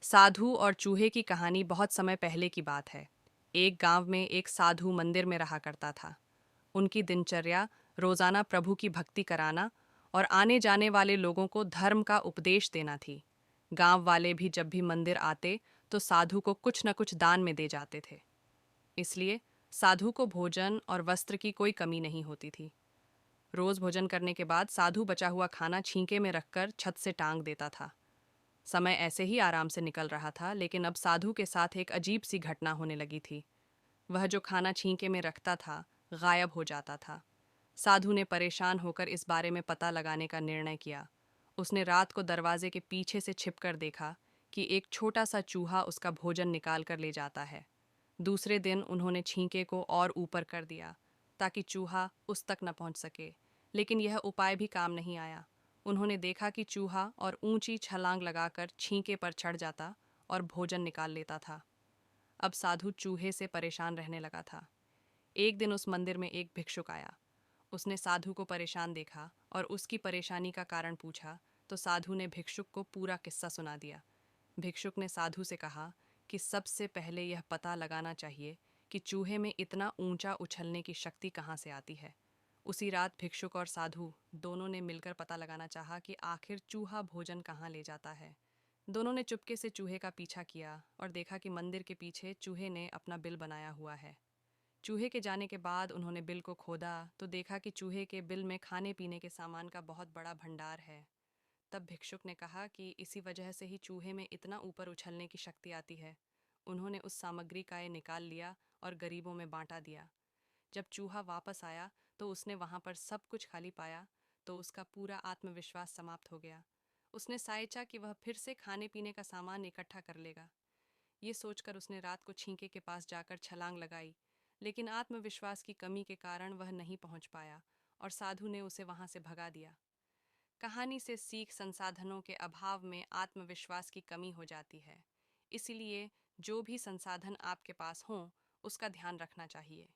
साधु और चूहे की कहानी बहुत समय पहले की बात है। एक गांव में एक साधु मंदिर में रहा करता था। उनकी दिनचर्या रोजाना प्रभु की भक्ति कराना और आने जाने वाले लोगों को धर्म का उपदेश देना थी। गांव वाले भी जब भी मंदिर आते तो साधु को कुछ न कुछ दान में दे जाते थे। इसलिए साधु को भोजन और वस्त्र की कोई कमी नहीं होती थी। रोज भोजन करने के बाद साधु बचा हुआ खाना छींके में रखकर छत से टांग देता था। समय ऐसे ही आराम से निकल रहा था, लेकिन अब साधु के साथ एक अजीब सी घटना होने लगी थी। वह जो खाना छींके में रखता था, गायब हो जाता था। साधु ने परेशान होकर इस बारे में पता लगाने का निर्णय किया। उसने रात को दरवाजे के पीछे से छिपकर देखा कि एक छोटा सा चूहा उसका भोजन निकाल कर ले जाता है। दूसरे दिन उन्होंने छींके को और ऊपर कर दिया ताकि चूहा उस तक न पहुंच सके, लेकिन यह उपाय भी काम नहीं आया। उन्होंने देखा कि चूहा और ऊंची छलांग लगाकर छींके पर चढ़ जाता और भोजन निकाल लेता था। अब साधु चूहे से परेशान रहने लगा था। एक दिन उस मंदिर में एक भिक्षुक आया। उसने साधु को परेशान देखा और उसकी परेशानी का कारण पूछा, तो साधु ने भिक्षुक को पूरा किस्सा सुना दिया। भिक्षुक ने साधु से कहा कि सबसे पहले यह पता लगाना चाहिए कि चूहे में इतना ऊंचा उछलने की शक्ति कहाँ से आती है। उसी रात भिक्षुक और साधु दोनों ने मिलकर पता लगाना चाहा कि आखिर चूहा भोजन कहाँ ले जाता है। दोनों ने चुपके से चूहे का पीछा किया और देखा कि मंदिर के पीछे चूहे ने अपना बिल बनाया हुआ है। चूहे के जाने के बाद उन्होंने बिल को खोदा तो देखा कि चूहे के बिल में खाने पीने के सामान का बहुत बड़ा भंडार है। तब भिक्षुक ने कहा कि इसी वजह से ही चूहे में इतना ऊपर उछलने की शक्ति आती है। उन्होंने उस सामग्री का ये निकाल लिया और गरीबों में बांटा दिया। जब चूहा वापस आया तो उसने वहां पर सब कुछ खाली पाया, तो उसका पूरा आत्मविश्वास समाप्त हो गया। उसने सोचा कि वह फिर से खाने पीने का सामान इकट्ठा कर लेगा। ये सोचकर उसने रात को छींके के पास जाकर छलांग लगाई, लेकिन आत्मविश्वास की कमी के कारण वह नहीं पहुंच पाया और साधु ने उसे वहां से भगा दिया। कहानी से सीख संसाधनों के अभाव में आत्मविश्वास की कमी हो जाती है। इसलिए जो भी संसाधन आपके पास हों, उसका ध्यान रखना चाहिए।